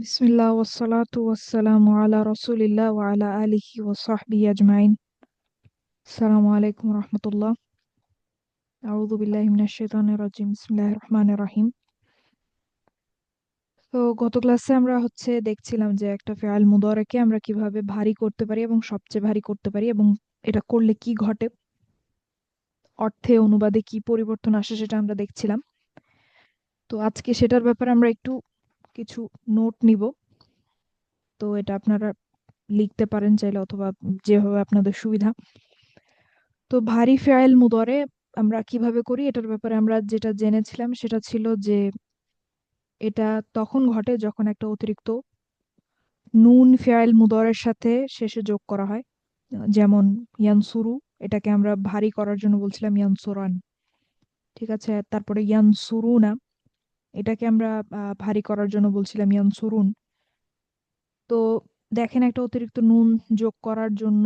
বিসমিল্লাহ ওয়াসসালাতু ওয়াসসালামু আলা রাসূলিল্লাহ ওয়া আলা আলিহি ওয়া সাহবিহি আজমাইন। আসসালামু আলাইকুম রাহমাতুল্লাহ। আউযু বিল্লাহি মিনাশ শাইতানির রাজিম। বিসমিল্লাহির রহমানির রহিম। তো গত ক্লাসে আমরা দেখছিলাম যে একটা ফেআল মুদারাকে আমরা কিভাবে ভারী করতে পারি এবং সবচেয়ে ভারী করতে পারি, এবং এটা করলে কি ঘটে, অর্থে অনুবাদে কি পরিবর্তন আসে সেটা আমরা দেখছিলাম। তো আজকে সেটার ব্যাপারে আমরা একটু কিছু নোট নিব। তো এটা আপনারা লিখতে পারেন চাইলে, অথবা যেভাবে আপনাদের সুবিধা। তো ভারী ফেআইল মুদরে আমরা কিভাবে করি এটার ব্যাপারে আমরা যেটা জেনেছিলাম সেটা ছিল যে এটা তখন ঘটে যখন একটা অতিরিক্ত নুন ফেআইল মুদরের সাথে শেষে যোগ করা হয়। যেমন ইয়ানসুরু, এটাকে আমরা ভারী করার জন্য বলছিলাম ইয়ানসুরান। ঠিক আছে, তারপরে ইয়ানসুরুনা, এটাকে আমরা ভারী করার জন্য বলছিলাম ইয়ানসুরুন। তো দেখেন, একটা অতিরিক্ত নুন যোগ করার জন্য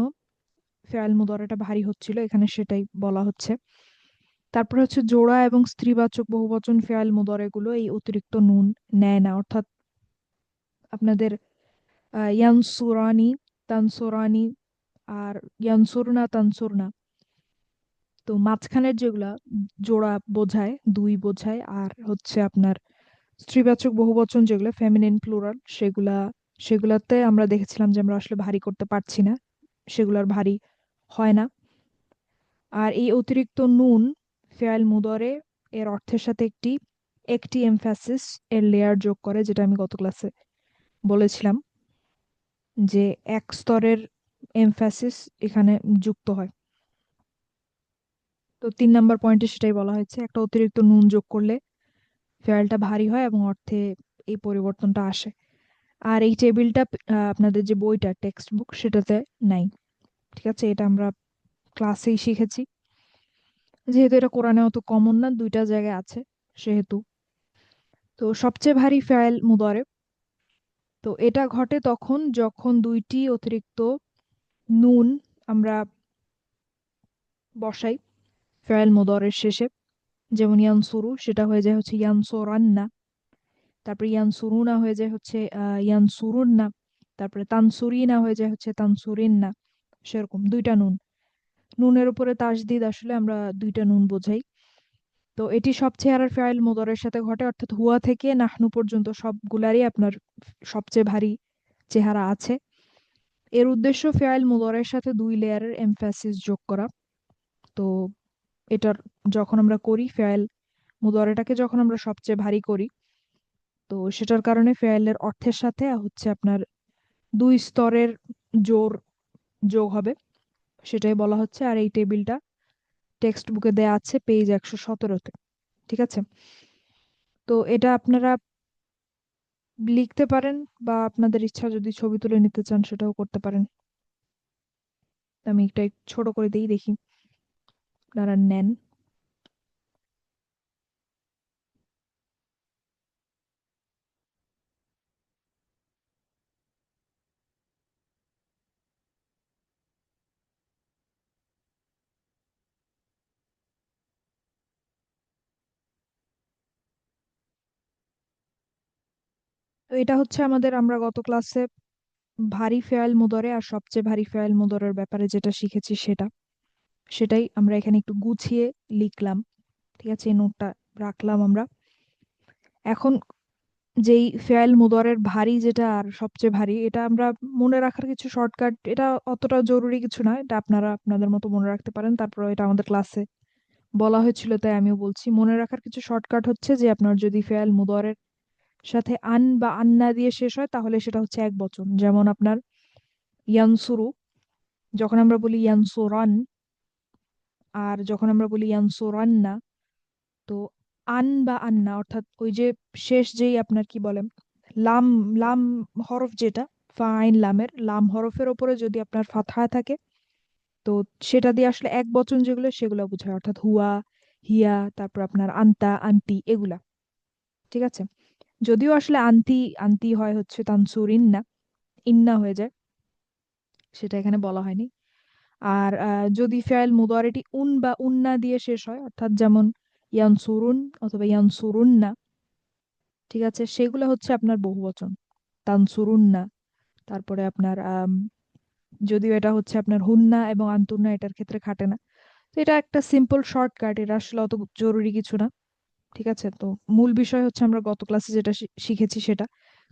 ফেআইল মুদরেটা ভারী হচ্ছিল, এখানে সেটাই বলা হচ্ছে। তারপরে জোড়া এবং স্ত্রীবাচক বহুবচন ফেআল মুদরে গুলো এই অতিরিক্ত নুন নেয় না, অর্থাৎ আপনাদের ইয়ানসুরানি, তানসুরানি, আর ইয়ানসুরনা, তানসুরনা। তো মাঝখানের যেগুলা জোড়া বোঝায়, দুই বোঝায়, আর আপনার স্ত্রীবাচক বহুবচন যেগুলো ফেমিনিন প্লুরাল, সেগুলাতে আমরা দেখেছিলাম যে আমরা আসলে ভারী করতে পারছি না, সেগুলার ভারী হয় না। আর এই অতিরিক্ত নুন ফেআল মুদরে এর অর্থের সাথে একটি একটি এমফ্যাসিস এর লেয়ার যোগ করে, যেটা আমি গত ক্লাসে বলেছিলাম যে এক স্তরের এমফ্যাসিস এখানে যুক্ত হয়। তো 3 নম্বর পয়েন্টে সেটাই বলা হয়েছে, একটা অতিরিক্ত নুন যোগ করলে ফেয়ালটা ভারী হয় এবং অর্থে এই পরিবর্তনটা আসে। আর এই টেবিলটা আপনাদের যে বইটা টেক্সট বুক সেটাতে নাই। ঠিক আছে, এটা আমরা ক্লাসেই শিখেছি, যেহেতু এটা কোরআনে অত কমন না, দুইটা জায়গায় আছে সেহেতু। তো সবচেয়ে ভারী ফেয়াল মুদারে, তো এটা ঘটে তখন যখন দুইটি অতিরিক্ত নুন আমরা বসাই ফেয়াল মুদরের শেষে। যেমন ইয়ানসুরু, সেটা হয়ে যায় ইয়ানসুরান্না। তারপরে ইয়ানসুরুনা হয়ে যায় ইয়ানসুরুন্না। তারপরে তানসুরিনা হয়ে যায় তানসুরিন্না। সেরকম দুইটা নুন, নুনের উপরে তাসদিদ, আসলে আমরা দুইটা নুন বোঝাই। তো এটি সব চেহারার ফেয়াল মুদরের সাথে ঘটে, অর্থাৎ হুয়া থেকে নাহনু পর্যন্ত সবগুলারই আপনার সবচেয়ে ভারী চেহারা আছে। এর উদ্দেশ্য ফেয়াল মুদরের সাথে দুই লেয়ারের এমফ্যাসিস যোগ করা। তো এটার যখন আমরা করি ফেয়াল মুদরেটাকে যখন আমরা সবচেয়ে ভারী করি, তো সেটার কারণে ফেয়ালের অর্থের সাথে আপনার দুই স্তরের জোর যোগ হবে, সেটাই বলা হচ্ছে। আর এই টেবিলটা টেক্সট বুকে দেয়া আছে পেজ 117-তে। ঠিক আছে, তো এটা আপনারা লিখতে পারেন, বা আপনাদের ইচ্ছা যদি ছবি তুলে নিতে চান সেটাও করতে পারেন। আমি একটা ছোট করে দিই, দেখি আপনারা নেন। তো এটা আমাদের, আমরা গত ক্লাসে ভারী ফেয়াল মুদরে আর সবচেয়ে ভারী ফেয়াল মুদরের ব্যাপারে যেটা শিখেছি সেটাই আমরা এখানে একটু গুছিয়ে লিখলাম। ঠিক আছে, এই নোটটা রাখলাম আমরা। এখন যেই ফেয়াল মুদরের ভারী যেটা আর সবচেয়ে ভারী, এটা আমরা মনে রাখার কিছু শর্টকাট, এটা অতটা জরুরি কিছু না, এটা আপনারা আপনাদের মতো মনে রাখতে পারেন। তারপর এটা আমাদের ক্লাসে বলা হয়েছিল তাই আমিও বলছি, মনে রাখার কিছু শর্টকাট হচ্ছে যে আপনার যদি ফেয়াল মুদরের সাথে আন বা আন্না দিয়ে শেষ হয় তাহলে সেটা এক বচন। যেমন আপনার ইয়ানসুরু, যখন আমরা বলি ইয়ানসুরান, আর যখন আমরা বলি ইয়ানসুরান্না, তো আন বা আন্না, অর্থাৎ ওই যে শেষ যেই আপনার কি বলেন লাম, লাম হরফ যেটা, ফাইন লামের লাম হরফের ওপরে যদি আপনার ফাতহা থাকে, তো সেটা দিয়ে আসলে এক বচন যেগুলো সেগুলো বোঝায়, অর্থাৎ হুয়া, হিয়া, তারপর আপনার আন্তা, আন্তি, এগুলা। ঠিক আছে, যদিও আসলে আন্তি আন্তি হয় তানসুর ইন্না, ইন্না হয়ে যায়, সেটা এখানে বলা হয়নি। আর যদি ফেল মুদারিটি উন বা উন্না দিয়ে শেষ হয়, অর্থাৎ যেমন ইয়ানসুরুন অথবা ইয়ানসুরুন্না, ঠিক আছে, সেগুলো আপনার বহুবচন। তানসুরুন্না, তারপরে আপনার যদিও এটা হচ্ছে আপনার হুন্না এবং আন্তুন্না এটার ক্ষেত্রে খাটে না। তো এটা একটা সিম্পল শর্টকাট, এটা আসলে অত জরুরি কিছু না। ঠিক আছে, তো মূল বিষয় হচ্ছে আমরা গত ক্লাসে যেটা শিখেছি সেটা।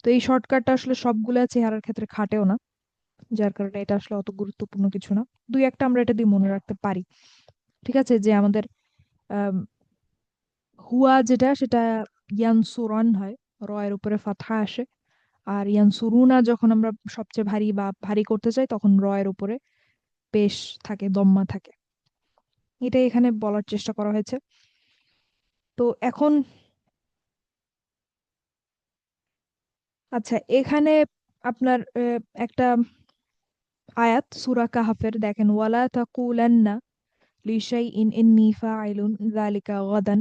তো এই শর্টকাটটা আসলে সবগুলা চেহারার ক্ষেত্রে খাটেও না, যার কারণে এটা আসলে অত গুরুত্বপূর্ণ কিছু না। দুই একটা আমরা এটা দিয়ে মনে রাখতে পারি। ঠিক আছে, যে আমাদের আম, হুয়া যেটা সেটা ইয়ানসুরান হয়, র এর উপরে ফাতহা আসে। আর ইয়ানসুরুনা যখন আমরা সবচেয়ে ভারী বা ভারী করতে চাই তখন র এর উপরে পেশ থাকে, দম্মা থাকে। এটাই এখানে বলার চেষ্টা করা হয়েছে। তো এখন আচ্ছা, এখানে আপনার একটা আয়াত সূরা কাহাফের দেখেন, ওয়ালা তাকুলান্না লিশাইইন ইন্নী ফাইলুন যালিকা গাদান।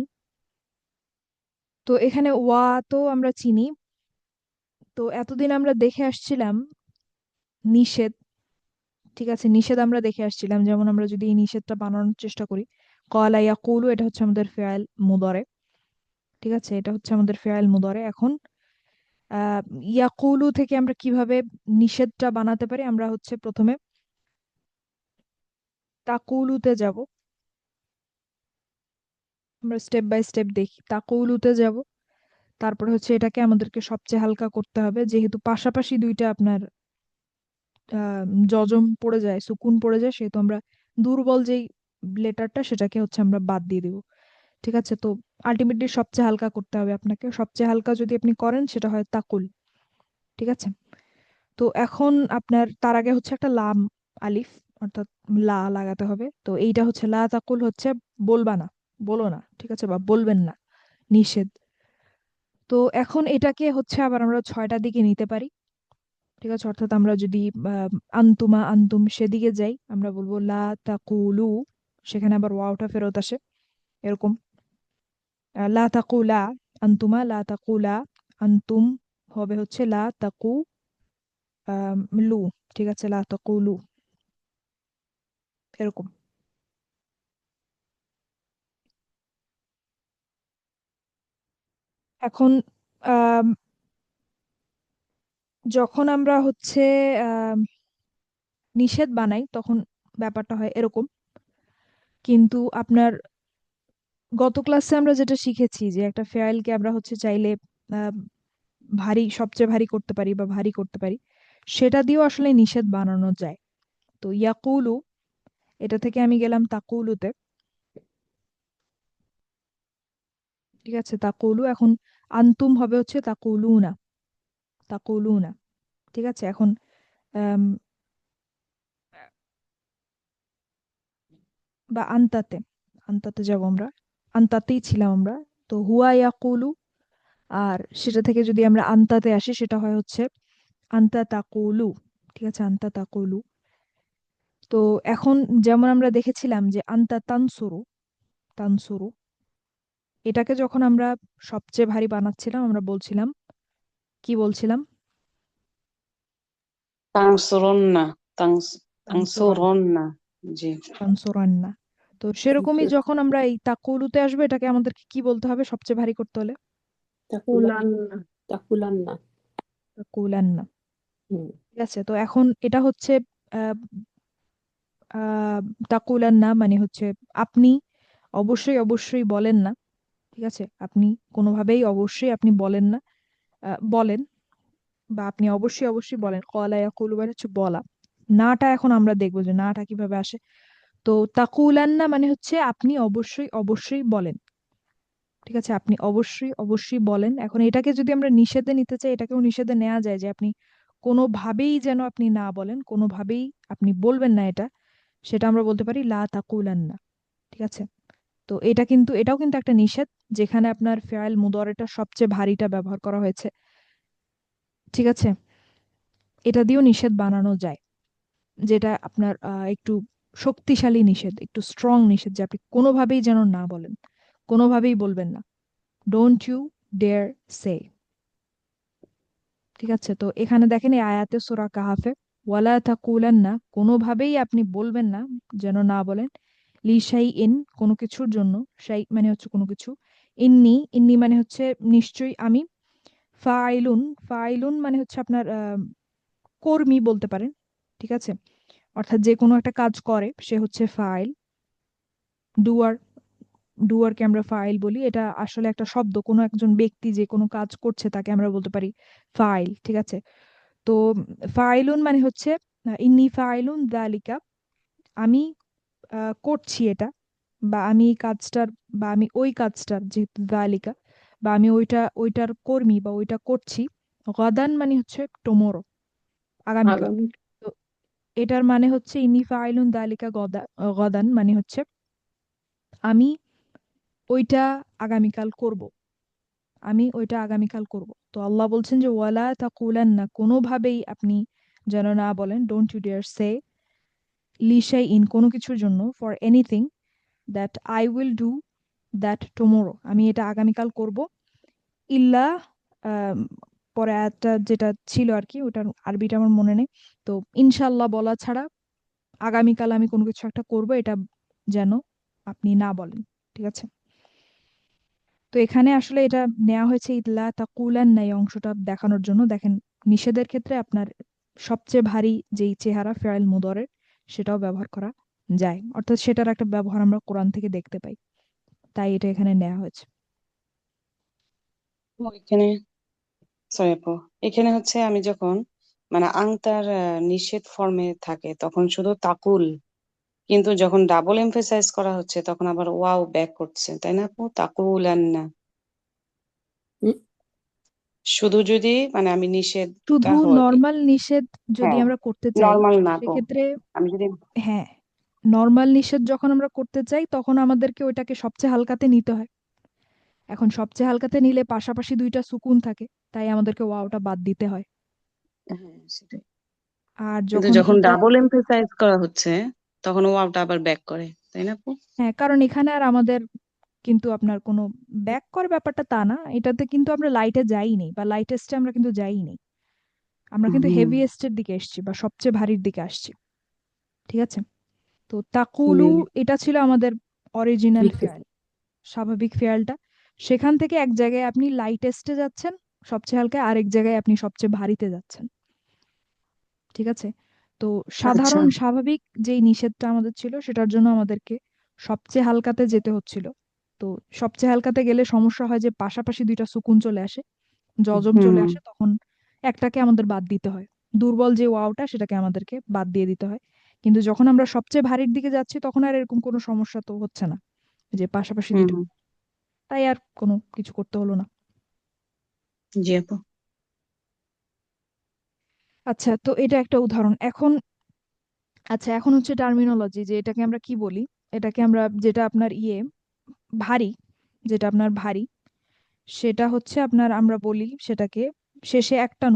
তো এখানে ওয়া তো আমরা চিনি। তো এতদিন আমরা দেখে আসছিলাম নিষেধ। ঠিক আছে, নিষেধ আমরা দেখে আসছিলাম, যেমন আমরা যদি এই নিষেধটা বানানোর চেষ্টা করি, ক্বালা ইয়াকুলু, এটা হচ্ছে আমাদের ফেয়াল মুদরে। ঠিক আছে, এটা হচ্ছে আমাদের ফেয়াল মুদরে। এখন আহ ইয়াকুলু থেকে আমরা কিভাবে নিষেধটা বানাতে পারি, আমরা হচ্ছে প্রথমে তাকুলুতে যাব। আমরা স্টেপ বাই স্টেপ দেখি, তাকুলুতে যাব। তারপরে হচ্ছে এটাকে আমাদেরকে সবচেয়ে হালকা করতে হবে, যেহেতু পাশাপাশি দুইটা আপনার জজম পড়ে যায়, সুকুন পড়ে যায়, সেহেতু আমরা দুর্বল যেই লেটারটা সেটাকে হচ্ছে আমরা বাদ দিয়ে দিব। ঠিক আছে, তো আলটিমেটলি সবচেয়ে হালকা করতে হবে আপনাকে। সবচেয়ে হালকা যদি আপনি করেন সেটা হয় তাকুল। ঠিক আছে, তো এখন আপনার তার আগে হচ্ছে একটা লাম আলিফ, অর্থাৎ লা লাগাতে হবে। তো এইটা হচ্ছে লা তাকুল, হচ্ছে বলবা না, বলো না। ঠিক আছে, বা বলবেন না, নিষেধ। তো এখন এটাকে হচ্ছে আবার আমরা ছয়টা দিকে নিতে পারি। ঠিক আছে, অর্থাৎ আমরা যদি আন্তুমা আন্তুম সেদিকে যাই, আমরা বলবো লা তাকুলু, সেখানে আবার ওয়াওটা ফেরত আসে এরকম। লা তাকুলা আন্তুমা, লা তাকুলা আন্তুম, হবে হচ্ছে লা তাকু লু। ঠিক আছে, লা তাকুলু, এরকম। এখন আম, যখন আমরা হচ্ছে আম, নিষেধ বানাই তখন ব্যাপারটা হয় এরকম। কিন্তু আপনার গত ক্লাসে আমরা যেটা শিখেছি যে একটা ফেয়ারকে আমরা হচ্ছে চাইলে আহ, ভারী, সবচেয়ে ভারী করতে পারি বা ভারী করতে পারি, সেটা দিয়েও আসলে নিষেধ বানানো যায়। তো ইয়াকুলু, এটা থেকে আমি গেলাম তাকুলুতে। ঠিক আছে, তাকুলু। এখন আন্তুম হবে হচ্ছে তাকুলুনা, তাকুলুনা। ঠিক আছে, এখন আম, বা আন্তাতে, আন্তাতে যাব আমরা, আন্তাতেই ছিলাম আমরা। তো হুয়া ইয়াকুলু, আর সেটা থেকে যদি আমরা আন্তাতে আসি সেটা হয় হচ্ছে আন্তা তাকুলু। ঠিক আছে, আন্তা তাকুলু। তো এখন যেমন আমরা দেখেছিলাম যে আন্তা তানসুরু, তানসুরু, এটাকে যখন আমরা সবচেয়ে ভারী বানাচ্ছিলাম আমরা বলছিলাম, কি বলছিলাম? তানসুরন্না, তানসুরান, তানসুরন্না। জি। তানসুরান্না। তো সেরকমই যখন আমরা এই তাকুলুতে আসবে, এটাকে আমাদেরকে কি বলতে হবে সবচেয়ে ভারী করতে হলে? তাকুলান্না, তাকুলান্না। তাকুলান্না। হুম। ঠিক আছে, তো এখন এটা হচ্ছে আহ আহ তাকুলান্না মানে হচ্ছে আপনি অবশ্যই অবশ্যই বলেন না। ঠিক আছে, আপনি কোনোভাবেই অবশ্যই আপনি বলেন না, বলেন, বা আপনি অবশ্যই অবশ্যই বলেন। কলা ইয়াকুলু মানে হচ্ছে বলা। নাটা এখন আমরা দেখবো যে নাটা কিভাবে আসে। তো তাকুলান্না মানে হচ্ছে আপনি অবশ্যই অবশ্যই বলেন। ঠিক আছে, আপনি অবশ্যই অবশ্যই বলেন। এখন এটাকে যদি আমরা নিষেধে নিতে চাই, এটাকেও নিষেধে নেওয়া যায় যে আপনি কোনোভাবেই যেন আপনি না বলেন, কোনোভাবেই আপনি বলবেন না এটা, সেটা আমরা বলতে পারি লা তাকুলান্না। ঠিক আছে, তো এটা কিন্তু, এটাও কিন্তু একটা নিষেধ, যেখানে আপনার ফেয়াল মুদরেটা সবচেয়ে ভারীটা ব্যবহার করা হয়েছে। ঠিক আছে, এটা দিয়েও নিষেধ বানানো যায়, যেটা আপনার একটু শক্তিশালী নিষেধ, একটু স্ট্রং নিষেধ, যে আপনি কোনোভাবেই যেন না বলেন, কোনোভাবেই বলবেন না। ডোন্ট ইউ ডেয়ার সে। ঠিক আছে, তো এখানে দেখেন এই আয়াতে সূরা কাহাফে, ওয়ালা তাকুলান্না, কোনোভাবেই আপনি বলবেন না, যেন না বলেন, লি শাই ইন, কোনো কিছুর জন্য, শাই মানে হচ্ছে কোনো কিছু, ইন্নি, ইন্নি মানে হচ্ছে নিশ্চয়ই আমি, ফাইলুন, ফাইলুন মানে হচ্ছে আপনার কর্মী বলতে পারেন, ঠিক আছে? অর্থাৎ যে কোনো একটা কাজ করে সে হচ্ছে ফাইল। ডুয়ার, ডুয়ারকে আমরা ফাইল বলি। এটা আসলে একটা শব্দ, কোনো একজন ব্যক্তি যে কোনো কাজ করছে তাকে আমরা বলতে পারি ফাইল, ঠিক আছে? তো ফাইলুন মানে হচ্ছে ইন্নি ফাইলুন দালিকা, আমি করছি এটা, বা আমি এই কাজটার, বা আমি ওই কাজটার, যেহেতু দালিকা, বা আমি ওইটার কর্মী বা ওইটা করছি। গদান মানে হচ্ছে টুমোরো, আগামীকাল। আগামী। তো এটার মানে হচ্ছে ইন্নি ফাইলুন দালিকা গদান মানে হচ্ছে আমি ওইটা আগামীকাল করব, আমি ওইটা আগামীকাল করব। তো আল্লাহ বলছেন যে ওয়ালা তাকুলান্না, কোনোভাবেই আপনি যেন না বলেন, ডোন্ট ইউ ডেয়ার সে, লিশাই ইন, কোনো কিছুর জন্য, for anything, that I will do that tomorrow, আমি এটা আগামীকাল করব, ইল্লা, আম, পরে একটা যেটা ছিল আর কি, ওটার আরবিটা আমার মনে নেই। তো ইনশাল্লাহ বলা ছাড়া আগামীকাল আমি কোনো কিছু একটা করব, এটা যেন আপনি না বলেন, ঠিক আছে? তো এখানে আসলে এটা নেওয়া হয়েছে ইল্লা তাকুলান নাই অংশটা দেখানোর জন্য। দেখেন, নিষেধের ক্ষেত্রে আপনার সবচেয়ে ভারী যেই চেহারা ফেরাইল মুদরের, সেটাও ব্যবহার করা যায়, অর্থাৎ সেটার একটা ব্যবহার আমরা কোরআন থেকে দেখতে পাই, তাই এটা এখানে নেওয়া হয়েছে। ও, এখানে সরি আপু, এখানে হচ্ছে আমি যখন মানে আংটার নিষেধ ফর্মে থাকে তখন শুধু তাকুল, কিন্তু যখন ডাবল এমফেসাইজ করা হচ্ছে তখন আবার ওয়াও ব্যাক করছে, তাই না আপু? তাকুলান্না হুম, শুধু যদি মানে আমি নিষেধটা শুধু হয়। নর্মাল নিষেধ যদি হ্যাঁ, আমরা করতে চাই, নর্মাল না আপু, সেক্ষেত্রে, আমি যদি হ্যাঁ, নর্মাল নিষেধ যখন আমরা করতে চাই তখন আমাদেরকে ওইটাকে সবচেয়ে হালকাতে নিতে হয়। এখন সবচেয়ে হালকাতে নিলে পাশাপাশি দুইটা সুকুন থাকে, তাই আমাদেরকে ওয়াওটা বাদ দিতে হয়। হ্যাঁ সেটাই, আর কিন্তু যখন যখন ইদা, ডাবল এমফেসাইজ করা হচ্ছে তখন ওয়াওটা আবার ব্যাক করে, তাই না আপু? হ্যাঁ, কারণ এখানে আর আমাদের কিন্তু আপনার কোনো ব্যাক করে ব্যাপারটা তা না, এটাতে কিন্তু আমরা লাইটে যাইনি, বা লাইটেস্টে আমরা কিন্তু যাইনি, আমরা কিন্তু হুম। হেভিয়েস্টের দিকে এসেছি বা সবচেয়ে ভারীর দিকে আসছি, ঠিক আছে? তো তাকুলু, হুম। এটা ছিল আমাদের অরিজিনাল লিখতে। ফেয়াল, স্বাভাবিক ফেয়ালটা। সেখান থেকে এক জায়গায় আপনি লাইটেস্টে যাচ্ছেন, সবচেয়ে হালকা, আরেক জায়গায় আপনি সবচেয়ে ভারীতে যাচ্ছেন, ঠিক আছে? তো আচ্ছা। সাধারণ স্বাভাবিক যেই নিষেধটা আমাদের ছিল সেটার জন্য আমাদেরকে সবচেয়ে হালকাতে যেতে হচ্ছিল। তো সবচেয়ে হালকাতে গেলে সমস্যা হয় যে পাশাপাশি দুইটা সুকুন চলে আসে, জজম চলে হুম। আসে, তখন একটাকে আমাদের বাদ দিতে হয়, দুর্বল যে ওয়াওটা সেটাকে আমাদেরকে বাদ দিয়ে দিতে হয়। কিন্তু যখন আমরা সবচেয়ে ভারীর দিকে যাচ্ছি তখন আর এরকম কোনো সমস্যা তো হচ্ছে না, যে পাশাপাশি হুম। দুইটা, তাই আর কোনো কিছু করতে হলো না। জি আপু। আচ্ছা, তো এটা একটা উদাহরণ। এখন, আচ্ছা, এখন হচ্ছে টার্মিনোলজি, যে এটাকে আমরা কি বলি। এটাকে আমরা, যেটা আপনার ভারী, যেটা আপনার ভারী, সেটা হচ্ছে আপনার, আমরা বলি সেটাকে শেষে একটা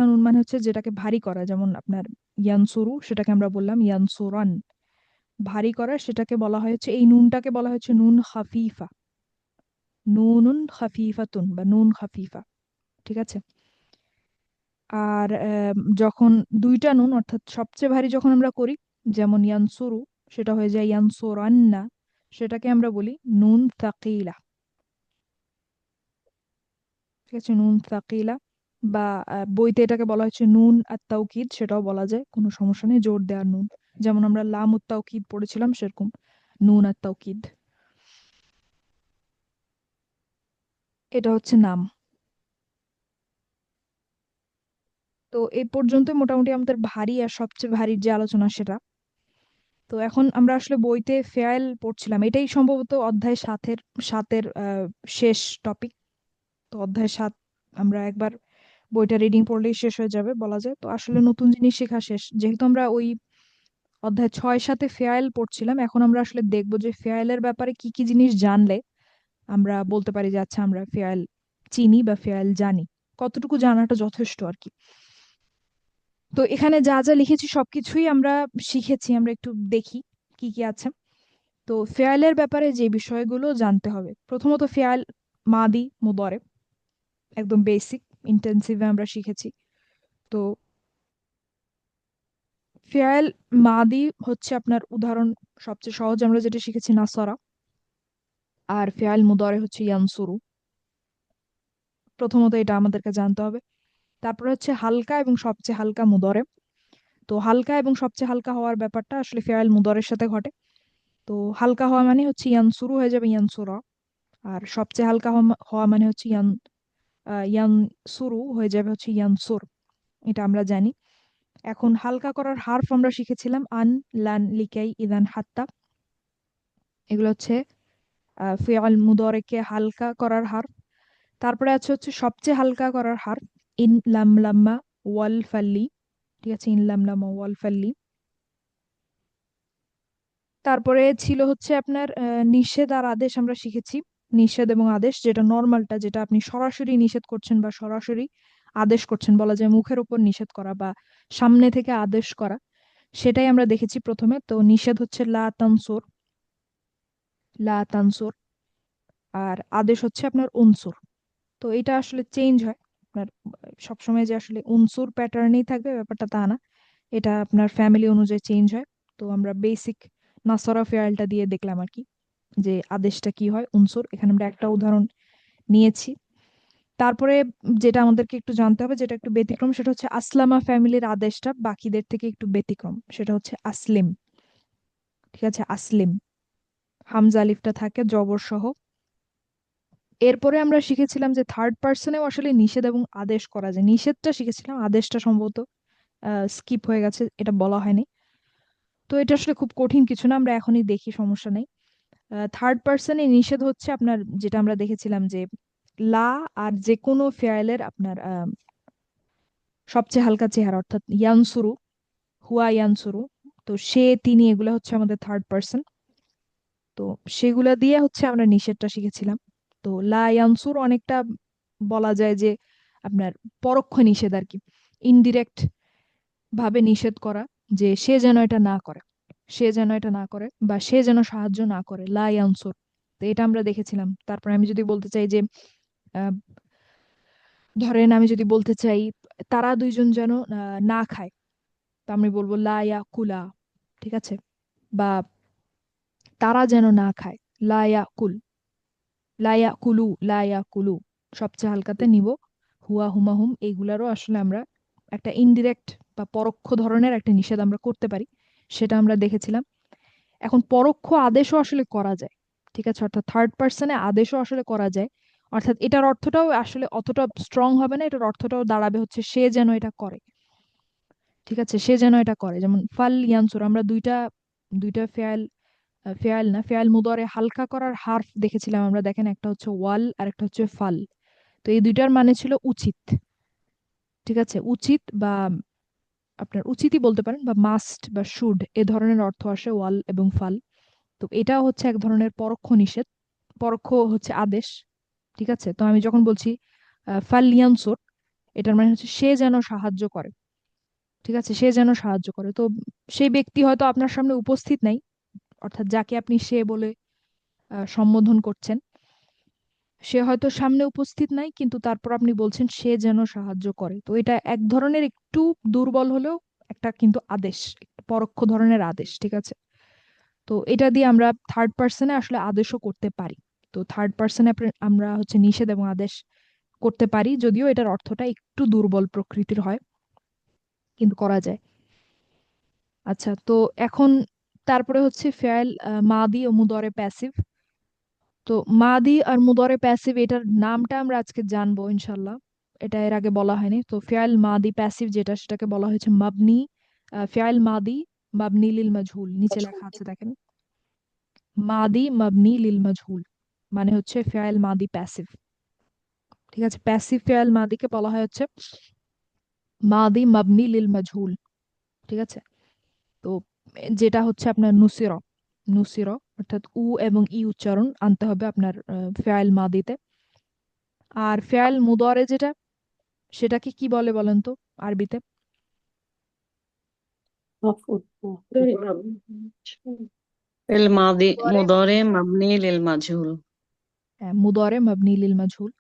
নুন মানে হচ্ছে যেটাকে ভারী করা, যেমন আপনার ইয়ানসুরু, সেটাকে আমরা বললাম ইয়ানসুরান। ভারী করা সেটাকে বলা হয়েছে, এই নুনটাকে বলা হয়েছে নুন খাফিফা, নুনুন খাফিফাতুন বা নুন খাফিফা, ঠিক আছে? আর যখন দুইটা নুন, অর্থাৎ সবচেয়ে ভারী যখন আমরা করি, যেমন ইয়ানসুরু, সেটা হয়ে যায় ইয়ানসুরান্না, সেটাকে আমরা বলি নুন তাকিলা, ঠিক আছে? নুন তাকিলা, বা বইতে এটাকে বলা হচ্ছে নুন আর তাওকিদ, সেটাও বলা যায়, কোনো সমস্যা নেই, জোর দেওয়ার নুন, যেমন আমরা লাম উত তাওকিদ পড়েছিলাম সেরকম নুন আর তাওকিদ। এটা হচ্ছে নাম। তো এই পর্যন্ত মোটামুটি আমাদের ভারী আর সবচেয়ে ভারীর যে আলোচনা সেটা। তো এখন আমরা আসলে বইতে ফেয়াল পড়ছিলাম, এটাই সম্ভবত অধ্যায় সাতের সাতের শেষ টপিক। তো অধ্যায় সাত আমরা একবার বইটা রিডিং পড়লেই শেষ হয়ে যাবে বলা যায়। তো আসলে নতুন জিনিস শেখা শেষ, যেহেতু আমরা ওই অধ্যায় ছয় সাথে ফেয়াল পড়ছিলাম, এখন আমরা আসলে দেখবো যে ফেয়ালের ব্যাপারে কি কি জিনিস জানলে আমরা বলতে পারি যে আচ্ছা আমরা ফেয়াল চিনি বা ফেয়াল জানি, কতটুকু জানাটা যথেষ্ট আর কি। তো এখানে যা যা লিখেছি সবকিছুই আমরা শিখেছি, আমরা একটু দেখি কি কি আছে। তো ফেয়ালের ব্যাপারে যে বিষয়গুলো জানতে হবে, প্রথমত ফেয়াল মাদি মুদরে, একদম বেসিক ইন্টেন্সিভে আমরা শিখেছি। তো ফেয়াল মাদি হচ্ছে আপনার উদাহরণ, সবচেয়ে সহজ আমরা যেটা শিখেছি নাসরা, আর ফেয়াল মুদরে হচ্ছে ইয়ানসুরু। প্রথমত এটা আমাদেরকে জানতে হবে। তারপরে হচ্ছে হালকা এবং সবচেয়ে হালকা মুদরে। তো হালকা এবং সবচেয়ে হালকা হওয়ার ব্যাপারটা আসলে ফেয়াল মুদরের সাথে ঘটে। তো হালকা হওয়া মানে হচ্ছে ইয়ান শুরু হয়ে যাবে ইয়ান সুরা, আর সবচেয়ে হালকা হওয়া মানে হচ্ছে ইয়ান শুরু হয়ে যাবে হচ্ছে ইয়ান সুর। এটা আমরা জানি। এখন হালকা করার হারফ আমরা শিখেছিলাম আন, লান, লিকাই, ইদান, হাত্তা। এগুলো হচ্ছে ফিয়াল মুদরেকে হালকা করার হারফ। তারপরে আছে হচ্ছে সবচেয়ে হালকা করার হারফ ইন, লাম, লাম্মা, ওয়াল, ফাল্লি। ঠিক আছে, ইন, লাম, লাম্মা, ওয়াল, ফাল্লি। তারপরে ছিল হচ্ছে আপনার নিষেধ আর আদেশ আমরা শিখেছি। নিষেধ এবং আদেশ, যেটা নর্মালটা, যেটা আপনি সরাসরি নিষেধ করছেন বা সরাসরি আদেশ করছেন, বলা যায় মুখের উপর নিষেধ করা বা সামনে থেকে আদেশ করা, সেটাই আমরা দেখেছি প্রথমে। তো নিষেধ হচ্ছে লা তানসুর, লা তানসুর। আর আদেশ হচ্ছে আপনার উনসুর। তো এটা আসলে চেঞ্জ হয় আপনার, সবসময় যে আসলে উনসুর প্যাটার্নেই থাকবে ব্যাপারটা তা না, এটা আপনার ফ্যামিলি অনুযায়ী চেঞ্জ হয়। তো আমরা বেসিক নাসরা ফেয়ালটা দিয়ে দেখলাম আর কি, যে আদেশটা কি হয়, উনসুর। এখানে আমরা একটা উদাহরণ নিয়েছি। তারপরে যেটা আমাদেরকে একটু জানতে হবে, যেটা একটু ব্যতিক্রম, সেটা হচ্ছে আসলামা ফ্যামিলির আদেশটা বাকিদের থেকে একটু ব্যতিক্রম। সেটা হচ্ছে আসলিম। ঠিক আছে, আসলিম। হামজা আলিফটা থাকে জবর সহ। এরপরে আমরা শিখেছিলাম যে থার্ড পার্সনেও আসলে নিষেধ এবং আদেশ করা যায়। নিষেধটা শিখেছিলাম, আদেশটা সম্ভবত স্কিপ হয়ে গেছে, এটা বলা হয়নি। তো এটা আসলে খুব কঠিন কিছু না, আমরা এখনই দেখি, সমস্যা নেই। থার্ড পার্সনে নিষেধ হচ্ছে আপনার, যেটা আমরা দেখেছিলাম যে লা আর যে কোনো ফেয়ালের আপনার সবচেয়ে হালকা চেহারা, অর্থাৎ ইয়ানসুরু, হুয়া ইয়ানসুরু। তো সে, তিনি, এগুলো হচ্ছে আমাদের থার্ড পার্সন। তো সেগুলা দিয়ে হচ্ছে আমরা নিষেধটা শিখেছিলাম। তো লা ইয়ানসুর অনেকটা বলা যায় যে আপনার পরোক্ষ নিষেধ আর কি, ইনডিরেক্ট ভাবে নিষেধ করা, যে সে যেন এটা না করে, সে যেন এটা না করে, বা সে যেন সাহায্য না করে, লা ইয়ানসুর। তো এটা আমরা দেখেছিলাম। তারপরে আমি যদি বলতে চাই যে আহ, ধরেন আমি যদি বলতে চাই তারা দুইজন যেন না খায়, তো আমি বলবো লা ইয়াকুলা। ঠিক আছে, বা তারা যেন না খায়, লা ইয়াকুল, লা ইয়াকুলু, লা ইয়াকুলু। সবচেয়ে হালকাতে নিব হুয়া, হুমা, হুম। এইগুলারও আসলে আমরা একটা ইনডিরেক্ট বা পরোক্ষ ধরনের একটা নিষেধ আমরা করতে পারি, সেটা আমরা দেখেছিলাম। এখন পরোক্ষ আদেশও আসলে করা যায়। ঠিক আছে, অর্থাৎ থার্ড পার্সনে আদেশও আসলে করা যায়। অর্থাৎ এটার অর্থটাও আসলে অতটা স্ট্রং হবে না, এটার অর্থটাও দাঁড়াবে হচ্ছে সে যেন এটা করে। ঠিক আছে, সে যেন এটা করে। যেমন ফাল ইয়ানসুর, আমরা দুইটা দুইটা ফেয়াল, ফেয়াল না, ফেয়াল মুদরে হালকা করার হার্ফ দেখেছিলাম আমরা। দেখেন, একটা হচ্ছে ওয়াল আর একটা হচ্ছে ফাল। তো এই দুইটার মানে ছিল উচিত। ঠিক আছে, উচিত বা আপনার উচিতই বলতে পারেন, বা মাস্ট বা শুড, এ ধরনের অর্থ আসে ওয়াল এবং ফাল। তো এটা হচ্ছে এক ধরনের পরোক্ষ নিষেধ, পরোক্ষ হচ্ছে আদেশ। ঠিক আছে, তো আমি যখন বলছি ফাল ইয়ানসুর, এটার মানে হচ্ছে সে যেন সাহায্য করে। ঠিক আছে, সে যেন সাহায্য করে। তো সেই ব্যক্তি হয়তো আপনার সামনে উপস্থিত নাই, অর্থাৎ যাকে আপনি সে বলে সম্বোধন করছেন, সে হয়তো সামনে উপস্থিত নাই, কিন্তু তারপর আপনি বলছেন সে যেন সাহায্য করে। তো এটা এক ধরনের একটু দুর্বল হলেও একটা কিন্তু আদেশ, একটা পরোক্ষ ধরনের আদেশ। ঠিক আছে, তো এটা দিয়ে আমরা থার্ড পার্সনে আসলে আদেশও করতে পারি। তো থার্ড পার্সনে আমরা হচ্ছে নিষেধ এবং আদেশ করতে পারি, যদিও এটার অর্থটা একটু দুর্বল প্রকৃতির হয়, কিন্তু করা যায়। আচ্ছা, তো এখন তারপরে হচ্ছে ফেয়াল মাদি ও মুদরে প্যাসিভ। তো মাদি আর মুদরে প্যাসিভ, এটার নামটা আমরা আজকে জানবো ইনশাল্লাহ। এটা এর আগে বলা হয়নি। তো ফেয়াল মাদি প্যাসিভ যেটা, সেটাকে বলা হয়েছে মাবনি। ফেয়াল মাদি মাবনি লিল মাজহুল, নিচে লেখা আছে দেখেন, মাদি মাবনি লিল মাজহুল, মানে হচ্ছে ফেয়াল মাদি প্যাসিভ। ঠিক আছে, প্যাসিভ ফেয়াল মাদিকে বলা হয় হচ্ছে মাদি মাবনি লিল মাজহুল। ঠিক আছে, তো যেটা হচ্ছে আপনার নুসির, নুসির, অর্থাৎ উ এবং ই উচ্চারণ আনতে হবে আপনার ফেয়াল মাদিতে। আর ফেয়াল মুদরে যেটা, সেটাকে কি বলে বলেন তো আরবিতে? مفعول الماضي মুদরে, مضارع مبني للمجهول. হ্যাঁ, মুদরে মাবনি লিল মাজহুল।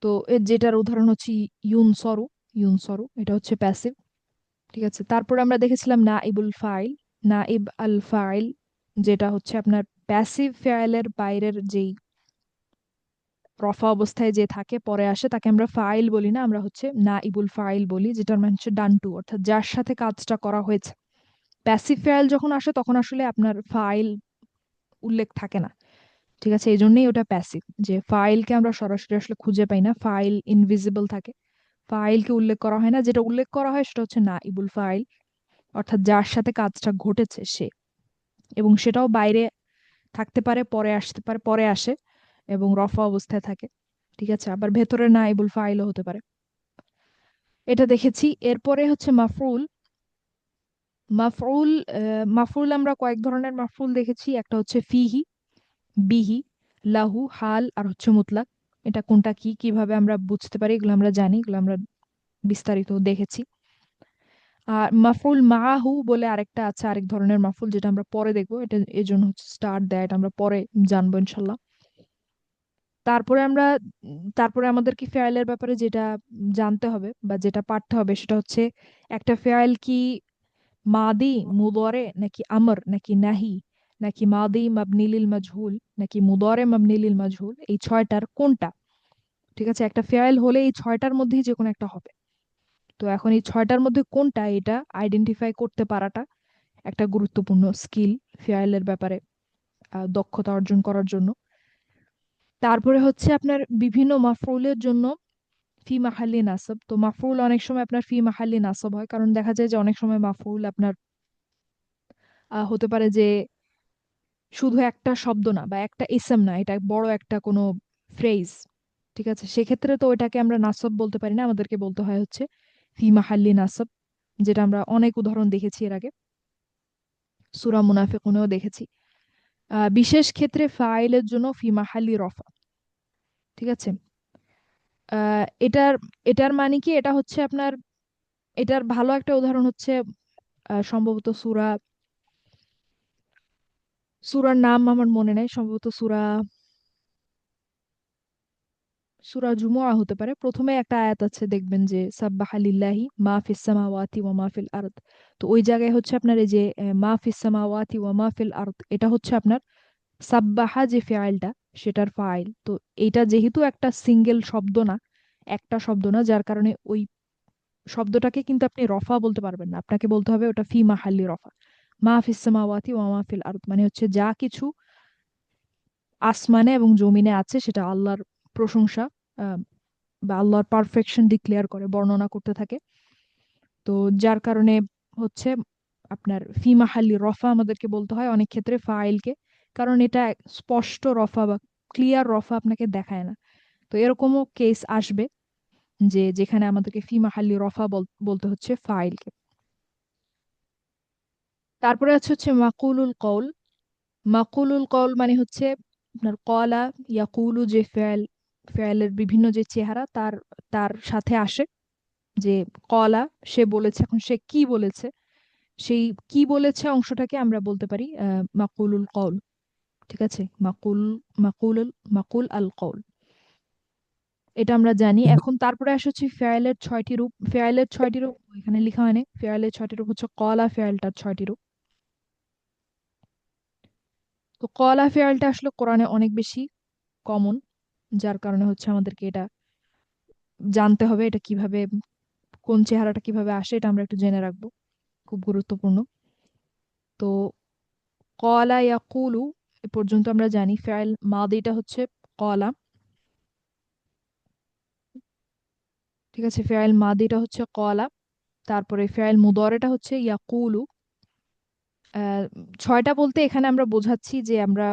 তো এর যেটার উদাহরণ হচ্ছে ইউনসরু, ইউনসরু, এটা হচ্ছে প্যাসিভ। ঠিক আছে, তারপর আমরা দেখেছিলাম নাইবুল ফাইল, নাইব আল ফাইল, যেটা হচ্ছে আপনার প্যাসিভ ফেয়ালের বাইরের যেই রফা অবস্থায় যে থাকে পরে আসে তাকে আমরা ফাইল বলি না, আমরা হচ্ছে নাইবুল ফাইল বলি, যেটার মানে হচ্ছে ডান টু, অর্থাৎ যার সাথে কাজটা করা হয়েছে। প্যাসিভ ফাইল যখন আসে তখন আসলে আপনার ফাইল উল্লেখ থাকে না, ঠিক আছে, এই জন্যই ওটা প্যাসিভ, যে ফাইলকে আমরা সরাসরি আসলে খুঁজে পাই না, ফাইল ইনভিজিবল থাকে, ফাইলকে উল্লেখ করা হয় না, যেটা উল্লেখ করা হয় সেটা হচ্ছে নাইবুল ফাইল, অর্থাৎ যার সাথে কাজটা ঘটেছে সে, এবং সেটাও বাইরে থাকতে পারে, পরে আসতে পারে, পরে আসে এবং রফা অবস্থায় থাকে, ঠিক আছে, আবার ভেতরে নাইবুল ফাইলও হতে পারে। এটা দেখেছি। এরপরে হচ্ছে মাফরুল। মাফরুল মাফরুল আমরা কয়েক ধরনের মাফরুল দেখেছি, একটা হচ্ছে ফিহি, বিহি, লাহু, হাল, আর হচ্ছে মুতলাক। এটা কোনটা কি, কিভাবে আমরা বুঝতে পারি, এগুলো আমরা জানি, এগুলো আমরা বিস্তারিত দেখেছি। আর মাফরুল মাহু বলে আরেকটা আছে, আরেক ধরনের মাফরুল, যেটা আমরা পরে দেখবো, এটা এই জন্য হচ্ছে স্টার্ট দেয়, এটা আমরা পরে জানবো ইনশাল্লাহ। তারপরে আমাদেরকে ফেয়ালের ব্যাপারে যেটা জানতে হবে বা যেটা পাঠতে হবে সেটা হচ্ছে একটা ফেয়াল কি মাদি, মুদরে, নাকি আমর, নাকি নাহি, নাকি মাদি মাবনি লিল মাজহুল, নাকি মুদরে মাবনি লিল মাজহুল, এই ছয়টার কোনটা, ঠিক আছে, একটা ফেয়াল হলে এই ছয়টার মধ্যেই যে কোনো একটা হবে। তো এখন এই ছয়টার মধ্যে কোনটা, এটা আইডেন্টিফাই করতে পারাটা একটা গুরুত্বপূর্ণ স্কিল ফেয়ালের ব্যাপারে, দক্ষতা অর্জন করার জন্য। তারপরে হচ্ছে আপনার বিভিন্ন মাফরুলের জন্য ফি মাহাল্লি নাসব। তো মাফরুল অনেক সময় আপনার ফি মাহাল্লি নাসব হয়, কারণ দেখা যায় যে অনেক সময় মাফরুল আপনার হতে পারে যে শুধু একটা শব্দ না বা একটা ইসম না, এটা বড় একটা কোনো ফ্রেজ, ঠিক আছে, সেক্ষেত্রে তো ওইটাকে আমরা নাসব বলতে পারি না, আমাদেরকে বলতে হয় হচ্ছে ফি মাহাল্লি নাসব, যেটা আমরা অনেক উদাহরণ দেখেছি এর আগে, সূরা মুনাফিকুনেও দেখেছি। বিশেষ ক্ষেত্রে ফাইলের জন্য ফি মাহাল্লি রফা, ঠিক আছে। এটার এটার মানে কি, এটা হচ্ছে আপনার, এটার ভালো একটা উদাহরণ হচ্ছে সম্ভবত সূরার নাম আমার মনে নেই, সম্ভবত সূরা সূরা জুমুআ হতে পারে। প্রথমে একটা আয়াত আছে, দেখবেন যে সাব্বাহা লিল্লাহি মা ফিস সামাওয়াতি ওয়া মা ফিল আরদ। তো ওই জায়গায় হচ্ছে আপনার এই যে মা ফিস সামাওয়াতি ওয়া মা ফিল আরদ, এটা হচ্ছে আপনার সাব্বাহা যে ফাইলটা সেটার ফাইল। তো এটা যেহেতু একটা সিঙ্গেল শব্দ না, একটা শব্দ না, যার কারণে ওই শব্দটাকে কিন্তু আপনি রফা বলতে পারবেন না, আপনাকে বলতে হবে ওটা ফি মাহাল্লি রফা। মা ফিস সামাওয়াতি ওয়া মা ফিল আরদ মানে হচ্ছে যা কিছু আসমানে এবং জমিনে আছে সেটা আল্লাহর প্রশংসা, আহ, বা আল্লাহর পারফেকশন ডিক্লেয়ার করে, বর্ণনা করতে থাকে। তো যার কারণে হচ্ছে আপনার ফি মাহাল্লি রফা আমাদেরকে বলতে হয় অনেক ক্ষেত্রে ফাইলকে, কারণ এটা স্পষ্ট রফা বা ক্লিয়ার রফা আপনাকে দেখায় না। তো এরকমও কেস আসবে যে যেখানে আমাদেরকে ফি মাহাল্লি রফা বলতে হচ্ছে ফাইলকে। তারপরে আছে হচ্ছে মাকুলুল কৌল। মাকুলুল কৌল মানে হচ্ছে আপনার কলা ইয়াকুলু যে ফেয়ালের বিভিন্ন যে চেহারা তার তার সাথে আসে, যে কলা সে বলেছে, এখন সে কি বলেছে, সেই কি বলেছে অংশটাকে আমরা বলতে পারি মাকুলুল কৌল, ঠিক আছে, মাকুল আল কৌল, এটা আমরা জানি। এখন তারপরে আসে হচ্ছে ফেয়ালের ছয়টি রূপ। ফেয়ালের ছয়টি রূপ এখানে লেখা হয়নি, ফেয়ালের ছয়টি রূপ হচ্ছে কলা ফেয়ালটার ছয়টি রূপ। তো কলা ফেয়ালটা আসলে কোরআনে অনেক বেশি কমন, যার কারণে হচ্ছে আমাদেরকে এটা জানতে হবে, এটা কিভাবে, কোন চেহারাটা কিভাবে আসে, এটা আমরা একটু জেনে রাখবো, খুব গুরুত্বপূর্ণ। তো কলা ইয়াকুলু এ পর্যন্ত আমরা জানি। ফেয়াল মাদিটা হচ্ছে কলা, ঠিক আছে, ফেয়াল মাদিটা হচ্ছে কলা। তারপরে ফেয়াল মুদরেটা হচ্ছে ইয়াকুলু। আহ, ছয়টা বলতে এখানে আমরা বোঝাচ্ছি যে আমরা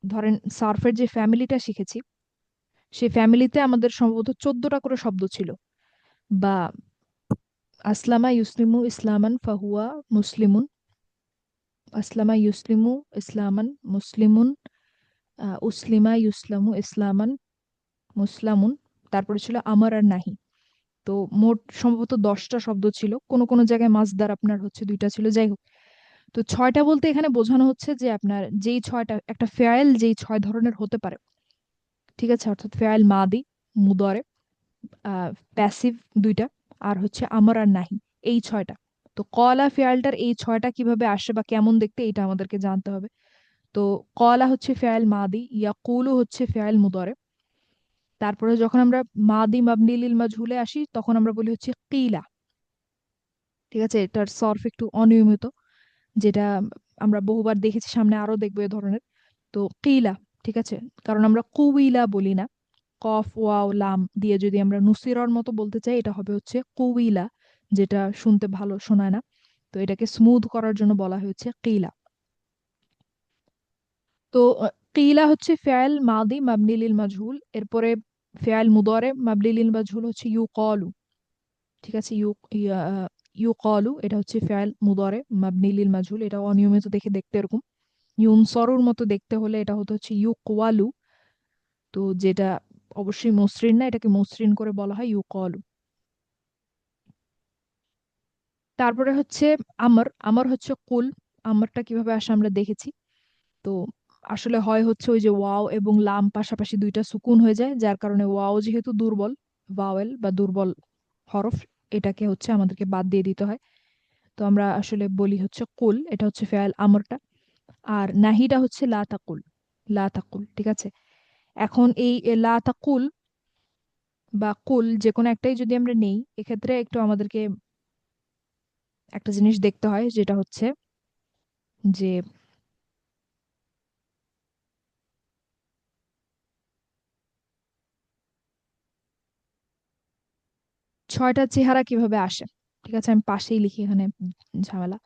ধরেন সার্ফের যে ফ্যামিলিটা শিখেছি, সেই ফ্যামিলিতে আমাদের সম্ভবত 14টা করে শব্দ ছিল, বা আসলামা ইউসলিমু ইসলামান ফাহুয়া মুসলিমুন, আসলামা ইউসলিমু ইসলামান মুসলিমুন, উসলিমা ইউসলামু ইসলামান মুসলামুন, তারপরে ছিল আমার আর নাহি। তো মোট সম্ভবত 10টা শব্দ ছিল, কোন কোন জায়গায় মাসদার আপনার হচ্ছে 2টা ছিল, যাই হোক। তো ছয়টা বলতে এখানে বোঝানো হচ্ছে যে আপনার যেই ছয়টা, একটা ফেয়াল যেই 6 ধরনের হতে পারে, ঠিক আছে, অর্থাৎ ফেয়াল মাদি, মুদরে, প্যাসিভ 2টা, আর হচ্ছে আমার আর নাহি, এই 6টা। তো কলা ফেয়ালটার এই 6টা কিভাবে আসে বা কেমন দেখতে, এটা আমাদেরকে জানতে হবে। তো কলা হচ্ছে ফেয়াল মাদি, ইয়াকুলু হচ্ছে ফেয়াল মুদরে, তারপরে যখন আমরা মাদি মাবনি লিল মাজহুলে আসি তখন আমরা বলি হচ্ছে কিলা। ঠিক আছে, এটার সরফ একটু অনিয়মিত, যেটা আমরা বহুবার দেখেছি, সামনে আরো দেখবো এ ধরনের। তো কিলা, ঠিক আছে, কারণ আমরা কুইলা বলি না। কফ ওয়াও লাম দিয়ে যদি আমরা নুসিরর মতো বলতে চাই, এটা হবে হচ্ছে কুইলা, যেটা শুনতে ভালো শোনায় না। তো এটাকে স্মুথ করার জন্য বলা হয়েছে কিলা। তো কিলা হচ্ছে ফেয়াল মাদি মাবনি লিল মাজহুল। এরপরে ফেয়াল মুদারে মাবনি লিল মাজহুল হচ্ছে ইউকালু। ঠিক আছে, ইউকালু এটা হচ্ছে ফেয়াল মুদারে মাবনি লিল মাজহুল। এটা অনিয়মিত দেখে দেখতে এরকম। ইউনসরুর মতো দেখতে হলে এটা হতো হচ্ছে ইউকওয়ালু। তো যেটা অবশ্যই মসৃণ না, এটাকে মসৃণ করে বলা হয় ইউকওয়ালু। তারপরে হচ্ছে আমর। আমর হচ্ছে কুল। আমরটা কিভাবে আসে আমরা দেখেছি। তো আসলে হয় হচ্ছে ওই যে ওয়াও এবং লাম পাশাপাশি দুইটা সুকুন হয়ে যায়, যার কারণে ওয়াও যেহেতু দুর্বল ভাওয়েল বা দুর্বল হরফ, এটাকে হচ্ছে আমাদেরকে বাদ দিয়ে দিতে হয়। তো আমরা আসলে বলি হচ্ছে কুল, এটা হচ্ছে ফেয়াল আমরটা। আর নাহিটা হচ্ছে লা তাকুল। লা তাকুল, ঠিক আছে। এখন এই লা তাকুল বা কুল যে কোনো একটাই যদি আমরা নেই, এক্ষেত্রে একটু আমাদেরকে একটা জিনিস দেখতে হয়, যেটা হচ্ছে যে ছয়টা চেহারা কিভাবে আসে। ঠিক আছে, আমি পাশেই লিখি, এখানে ঝামেলা।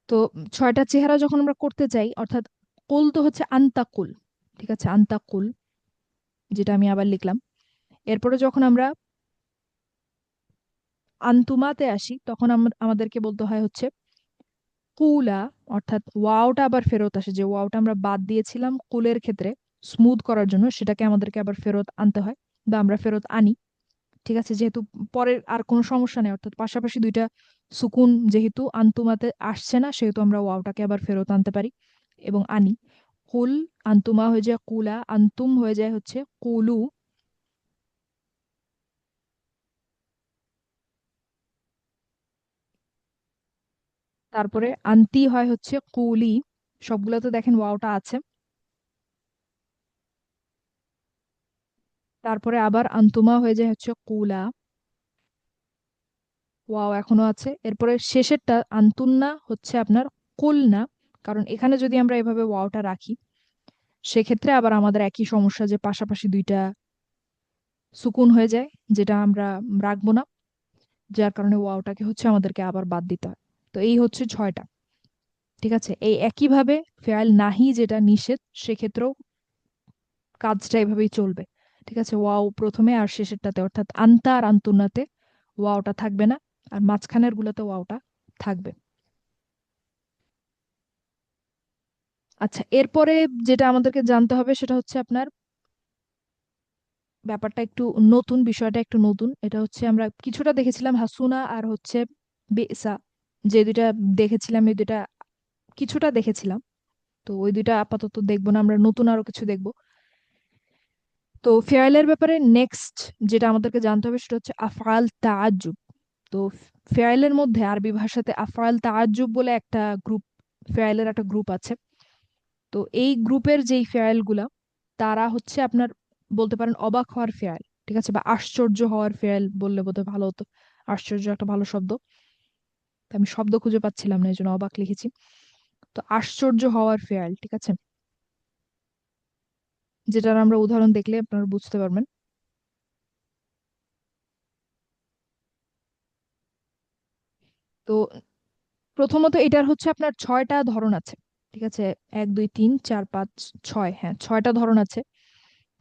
তো ছয়টা চেহারা যখন আমরা করতে চাই, অর্থাৎ কুল তো হচ্ছে আন্তাকুল। ঠিক আছে, আন্তাকুল, যেটা আমি আবার লিখলাম। এরপরে যখন আমরা আন্তুমাতে আসি, তখন আমাদেরকে বলতে হয় হচ্ছে কুলা, অর্থাৎ ওয়াওটা আবার ফেরত আসে, যে ওয়াওটা আমরা বাদ দিয়েছিলাম কুলের ক্ষেত্রে স্মুথ করার জন্য, সেটাকে আমাদেরকে আবার ফেরত আনতে হয় বা আমরা ফেরত আনি। ঠিক আছে, যেহেতু পরের আর কোনো সমস্যা নেই, অর্থাৎ পাশাপাশি দুইটা সুকুন যেহেতু আন্তুমাতে আসছে না, সেহেতু আমরা ওয়াওটাকে আবার ফেরত আনতে পারি এবং আনি। কুল, আন্তুমা হয়ে যায় কুলা, আন্তুম হয়ে যায় হচ্ছে কুলু। তারপরে আন্তি হয় হচ্ছে কুলি। সবগুলোতে দেখেন ওয়াওটা আছে। তারপরে আবার আন্তুমা হয়ে যায় হচ্ছে কুলা, ওয়াও এখনো আছে। এরপরে শেষেরটা আন্তুন্না হচ্ছে আপনার কুলনা। কারণ এখানে যদি আমরা এভাবে ওয়াওটা রাখি, সেক্ষেত্রে আবার আমাদের একই সমস্যা, যে পাশাপাশি দুইটা সুকুন হয়ে যায়, যেটা আমরা রাখবো না, যার কারণে ওয়াওটাকে হচ্ছে আমাদেরকে আবার বাদ দিতে হয়। তো এই হচ্ছে ছয়টা। ঠিক আছে, এই একইভাবে ফেয়াল নাহি যেটা নিষেধ, সেক্ষেত্রেও কাজটা এভাবেই চলবে। ঠিক আছে, ওয়াও প্রথমে আর শেষেরটাতে, অর্থাৎ আন্তা আর আন্তুনাতে ওয়াওটা থাকবে না, আর মাঝখানের গুলোতে ওয়াওটা থাকবে। আচ্ছা, এরপরে যেটা আমাদেরকে জানতে হবে সেটা হচ্ছে আপনার ব্যাপারটা একটু নতুন, বিষয়টা একটু নতুন। এটা হচ্ছে আমরা কিছুটা দেখেছিলাম হাসুনা আর হচ্ছে বেসা, যে দুইটা দেখেছিলাম, এই দুইটা কিছুটা দেখেছিলাম। তো ওই দুইটা আপাতত দেখবো না, আমরা নতুন আরো কিছু দেখবো। তো ফেয়ালের ব্যাপারে নেক্সট যেটা আমাদেরকে জানতে হবে সেটা হচ্ছে আফআল তাআজ্জুব। তো ফেয়ালের মধ্যে আরবি ভাষাতে আফআল তাআজ্জুব বলে একটা গ্রুপ, ফেয়ালের একটা গ্রুপ আছে। তো এই গ্রুপের যেই ফেয়াল গুলা, তারা হচ্ছে আপনার বলতে পারেন অবাক হওয়ার ফেয়াল। ঠিক আছে, বা আশ্চর্য হওয়ার ফেয়াল বললে বোধহয় ভালো হতো। আশ্চর্য একটা ভালো শব্দ, তো আমি শব্দ খুঁজে পাচ্ছিলাম না, এই জন্য অবাক লিখেছি। তো আশ্চর্য হওয়ার ফেয়াল, ঠিক আছে, যেটার আমরা উদাহরণ দেখলে আপনারা বুঝতে পারবেন। তো প্রথমত এটার হচ্ছে আপনার ছয়টা ধরন আছে। ঠিক আছে, 1 2 3 4 5 6, হ্যাঁ, ছয়টা ধরন আছে।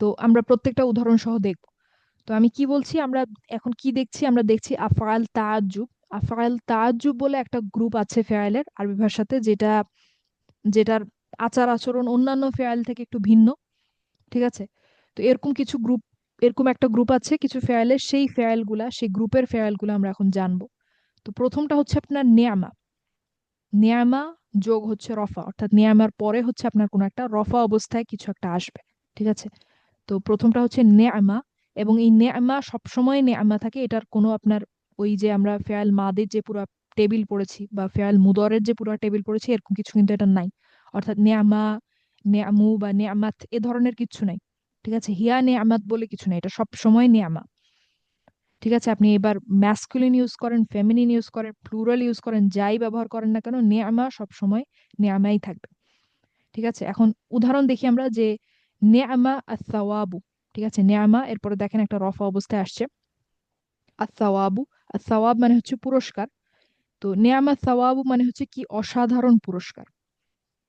তো আমরা প্রত্যেকটা উদাহরণ সহ দেখব। তো আমি কি বলছি, আমরা এখন কি দেখছি, আমরা দেখছি আফআল তাআজ্জুব। আফআল তাআজ্জুব বলে একটা গ্রুপ আছে ফেয়ালের আরবি ভাষাতে, যেটার আচার আচরণ অন্যান্য ফেয়াল থেকে একটু ভিন্ন। ঠিক আছে, তো এরকম কিছু গ্রুপ, এরকম একটা গ্রুপ আছে কিছু ফেয়ালের, সেই ফেয়ালগুলা, সেই গ্রুপের ফেয়ালগুলা আমরা এখন জানবো। তো প্রথমটা হচ্ছে আপনার নিয়ামা। নিয়ামা যোগ হচ্ছে রফা, অর্থাৎ নিয়ামার পরে হচ্ছে আপনার কোনো একটা রফা অবস্থায় কিছু একটা আসবে। ঠিক আছে, তো প্রথমটা হচ্ছে নেআমা। এবং এই নেআমা সবসময় নেআমা থাকে, এটার কোনো আপনার ওই যে আমরা ফেয়াল মাদের যে পুরো টেবিল পড়েছি বা ফেয়াল মুদরের যে পুরো টেবিল পড়েছি, এরকম কিছু কিন্তু এটা নাই। অর্থাৎ নেআমা, নেআমু বা নেআমাত এ ধরনের কিচ্ছু নাই। ঠিক আছে, হিয়া নিয়ামাত বলে কিছু না, এটা সব সময় নিয়ামা। ঠিক আছে, আপনি এবার ম্যাসকুলিন ইউজ করেন, ফেমিনিন ইউজ করেন, প্লুরাল ইউজ করেন, যাই ব্যবহার করেন না কেন, নিয়ামা সব সময় নিয়ামাই থাকবে। ঠিক আছে, এখন উদাহরণ দেখি আমরা যে নিয়ামা আসাওয়াবু। ঠিক আছে, নিয়ামা এরপরে দেখেন একটা রফা অবস্থায় আসছে, আসাওয়াবু। আসাওয়াব মানে হচ্ছে পুরস্কার। তো নিয়ামা সাওয়াবু মানে হচ্ছে কি অসাধারণ পুরস্কার।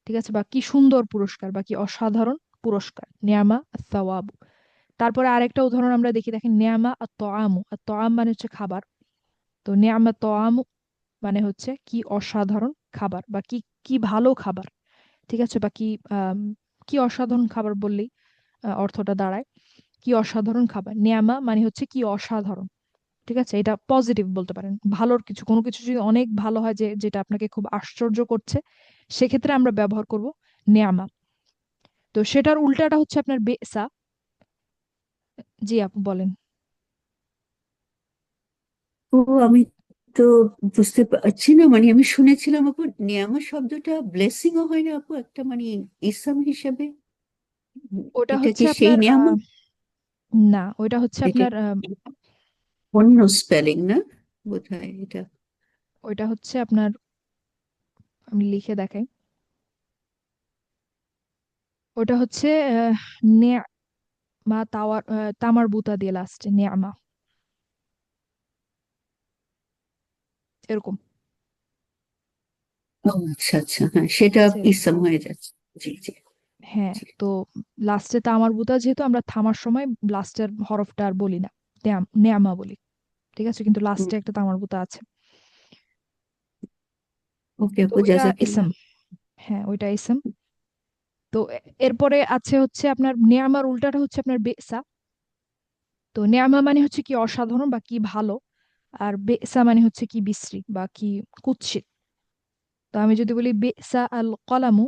ঠিক আছে, বা কি সুন্দর পুরস্কার বা কি অসাধারণ পুরস্কার, নিয়ামা সাওয়াবু। তারপরে আরেকটা উদাহরণ আমরা দেখি, দেখেন নিয়ামা আর তোয়ামু। আর তোয়াম মানে হচ্ছে খাবার। তো নিয়ামা তোয়ামু মানে হচ্ছে কি অসাধারণ খাবার বা কি কি ভালো খাবার। ঠিক আছে, বা কি কি অসাধারণ খাবার বললেই অর্থটা দাঁড়ায় কি অসাধারণ খাবার। নিয়ামা মানে হচ্ছে কি অসাধারণ। ঠিক আছে, এটা পজিটিভ বলতে পারেন, ভালোর কিছু, কোনো কিছু যদি অনেক ভালো হয়, যে যেটা আপনাকে খুব আশ্চর্য করছে, সেক্ষেত্রে আমরা ব্যবহার করব নিয়ামা। তো সেটার উল্টাটা হচ্ছে আপনার বেসা। জি আপু বলেন। ও, আমি তো বুঝতে পারছি না, মানে আমি শুনেছিলাম আপু নিয়ামা শব্দটা ব্লেসিং ও হয় না আপু, একটা মানে ইসম হিসেবে? ওটা এটা হচ্ছে কি সেই আপনার নিয়ামা? না, ওইটা হচ্ছে এটা আপনার অন্য স্পেলিং না বোধহয় এটা? ওইটা হচ্ছে আপনার, আমি লিখে দেখাই। ওটা হচ্ছে নেমা তাওয়ার তামার বুতা দিয়ে লাস্টে নেমা, এরকম। ও আচ্ছা আচ্ছা, হ্যাঁ সেটা ঠিক আছে, ইসম তো হয়ে যাচ্ছে। জি জি হ্যাঁ, জি। তো লাস্টে তামার বুতা, যেহেতু আমরা থামার সময় লাস্টের হরফটা আর বলি না, নেয়ামা বলি। ঠিক আছে, কিন্তু লাস্টে একটা তামার বুতা আছে। ওকে তো আপু, ওইটা জাজাকিল্লাহ। ইসম। হ্যাঁ, ওইটা ইসম। তো এরপরে আছে হচ্ছে আপনার নেয়ামার উল্টাটা হচ্ছে আপনার বেসা। তো নেয়ামা মানে হচ্ছে কি অসাধারণ বা কি ভালো, আর বেসা মানে হচ্ছে কি বিশ্রী বা কি কুৎসিত। তো আমি যদি বলি বেসা আল কলামু,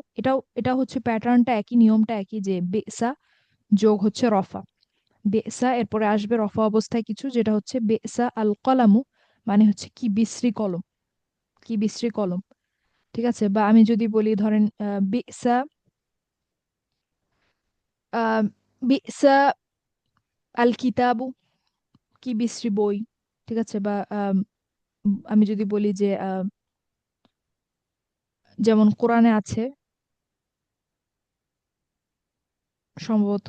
এটা হচ্ছে প্যাটার্নটা একই, নিয়মটা একই, যে বেসা যোগ হচ্ছে রফা। বেসা এরপরে আসবে রফা অবস্থায় কিছু, যেটা হচ্ছে বেসা আল কলামু, মানে হচ্ছে কি বিশ্রী কলম, কি বিশ্রী কলম। ঠিক আছে, বা আমি যদি বলি ধরেন বেসা আহ বিসা আল কিতাবু, কি বিশ্রী বই। ঠিক আছে, বা আমি যদি বলি যে যেমন কোরআনে আছে সম্ভবত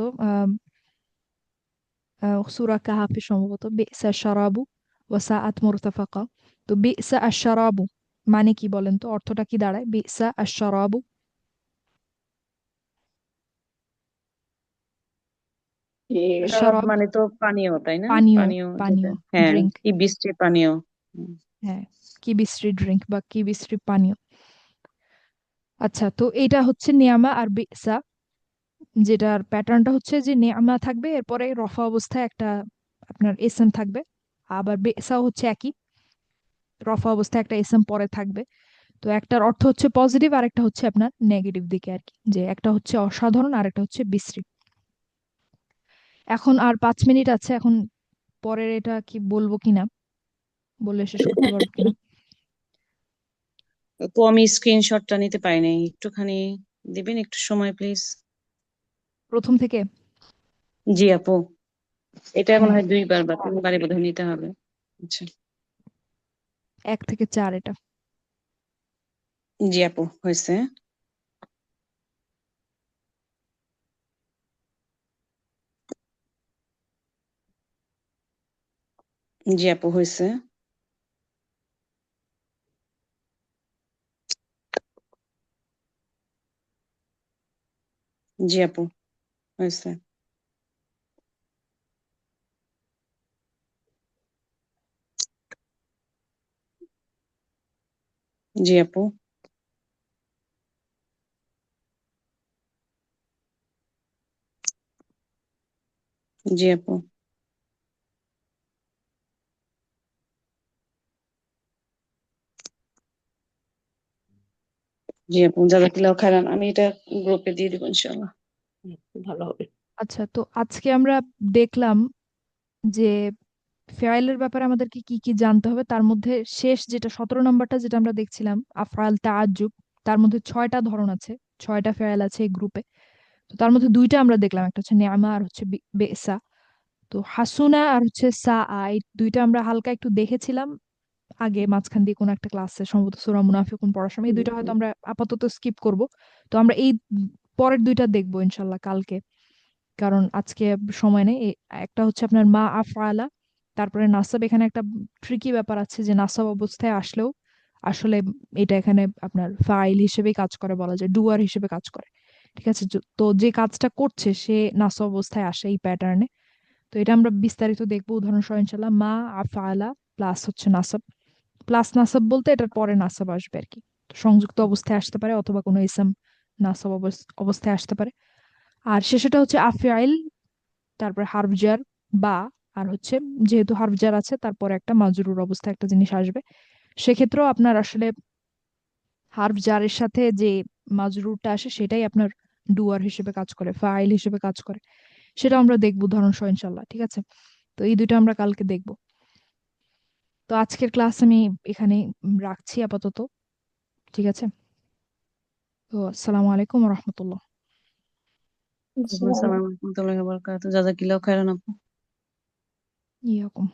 সূরা কাহাফে সম্ভবত, বিসা শারাবু ওয়া সাআত মুরতাফাকা। তো বিসা আশ-শারাবু মানে কি বলেন তো, অর্থটা কি দাঁড়ায় বিসা আশ-শারাবু? শরাব আশ-শারাব মানে তো পানীয়, তাই না? পানীয়, পানীয় যেটা, পানীয়, হ্যাঁ, ড্রিঙ্ক। কি বৃষ্টি পানীয়। হুম। হ্যাঁ, কি বিশ্রী ড্রিঙ্ক বা কি বিশ্রী পানীয়। আচ্ছা, তো এইটা হচ্ছে নিয়ামা আর বিসা, যেটার প্যাটার্নটা হচ্ছে যে নেয়ামা থাকবে, এরপরে রফা অবস্থায় একটা আপনার এসএম থাকবে। আবার বেসাও হচ্ছে একই, রফা অবস্থায় একটা এসএম পরে থাকবে। তো একটার অর্থ হচ্ছে পজিটিভ আর একটা হচ্ছে আপনার নেগেটিভ দিকে আর কি, যে একটা হচ্ছে অসাধারণ আর একটা হচ্ছে বিশ্রী। এখন আর 5 মিনিট আছে, এখন পরের এটা কি বলবো কিনা, বললে শেষ করতে পারবো কিনা। তো আমি স্ক্রিনশটটা নিতে পারি নাই, একটুখানি দিবেন একটু সময় প্লিজ? প্রথম থেকে। জি আপু, এটা মনে হ্যাঁ, হয় 2বার বা 3বারে বোধহয় নিতে হবে। আচ্ছা। 1 থেকে 4 এটা। জি আপু, হয়েছে। জি আপু, হয়েছে। জি আপু, হয়েছে। জি আপু। জি আপু। জি আপু, জাজাকিল্লাহ খাইরান, আমি এটা গ্রুপে দিয়ে দিব ইনশাআল্লাহ। ভালো হবে। আচ্ছা, তো আজকে আমরা দেখলাম যে ফেয়াইলের ব্যাপারে আমাদেরকে কি কি জানতে হবে। তার মধ্যে শেষ যেটা 17 নম্বরটা, যেটা আমরা দেখছিলাম আফরাল তাআজ্জুব, তার মধ্যে 6টা ধরন আছে, 6টা ফেয়াইল আছে এই গ্রুপে। তো তার মধ্যে দুইটা আমরা দেখলাম, একটা হচ্ছে নেআমা আর হচ্ছে বেসা। তো হাসুনা আর হচ্ছে সা এই দুইটা আমরা হালকা একটু দেখেছিলাম আগে মাঝখান দিয়ে কোনো একটা ক্লাসে, সম্ভবত সূরা মুনাফিকুন পড়ার সময়। এই দুইটা হয়তো আমরা আপাতত স্কিপ করব। তো আমরা এই পরের দুইটা দেখবো ইনশাল্লাহ কালকে, কারণ আজকে সময় নেই। একটা হচ্ছে আপনার মা আফআলা, তারপরে নাসাব। এখানে একটা ট্রিকি ব্যাপার আছে যে নাসাব অবস্থায় আসলেও আসলে এটা এখানে আপনার ফাইল হিসেবে কাজ করে, বলা যায় ডুয়ার হিসেবে কাজ করে। ঠিক আছে, তো যে কাজটা করছে সে নাসাব অবস্থায় আসে এই প্যাটার্নে। তো এটা আমরা বিস্তারিত দেখবো উদাহরণ সহ ইনশাল্লাহ। মা আফআলা প্লাস হচ্ছে নাসাব, প্লাস নাসাব বলতে এটার পরে নাসাব আসবে আর কি। তো সংযুক্ত অবস্থায় আসতে পারে অথবা কোনো ইসম নাসাব অবস্থায় আসতে পারে। আর শেষেটা হচ্ছে আফআইল, তারপর হার্ফজার বা, আর হচ্ছে যেহেতু হার্ফজার আছে তারপরে একটা মাজরুর অবস্থায় একটা জিনিস আসবে, সেক্ষেত্রেও আপনার আসলে হার্ফজারের সাথে যে মাজরুরটা আসে সেটাই আপনার ডুয়ার হিসেবে কাজ করে, ফাইল হিসেবে কাজ করে। সেটা আমরা দেখবো উদাহরণ সহ ইনশাল্লাহ। ঠিক আছে, তো এই দুইটা আমরা কালকে দেখবো। তো আজকের ক্লাস আমি এখানে রাখছি আপাতত। ঠিক আছে, তো আসসালামু আলাইকুম রহমতুল্লাহ। ওয়ালাইকুম আসসালাম ওয়া রাহমাতুল্লাহি ওয়া বারাকাতুহু। জাযাকিল্লাহু খাইরান আপু। ইয়াকুম।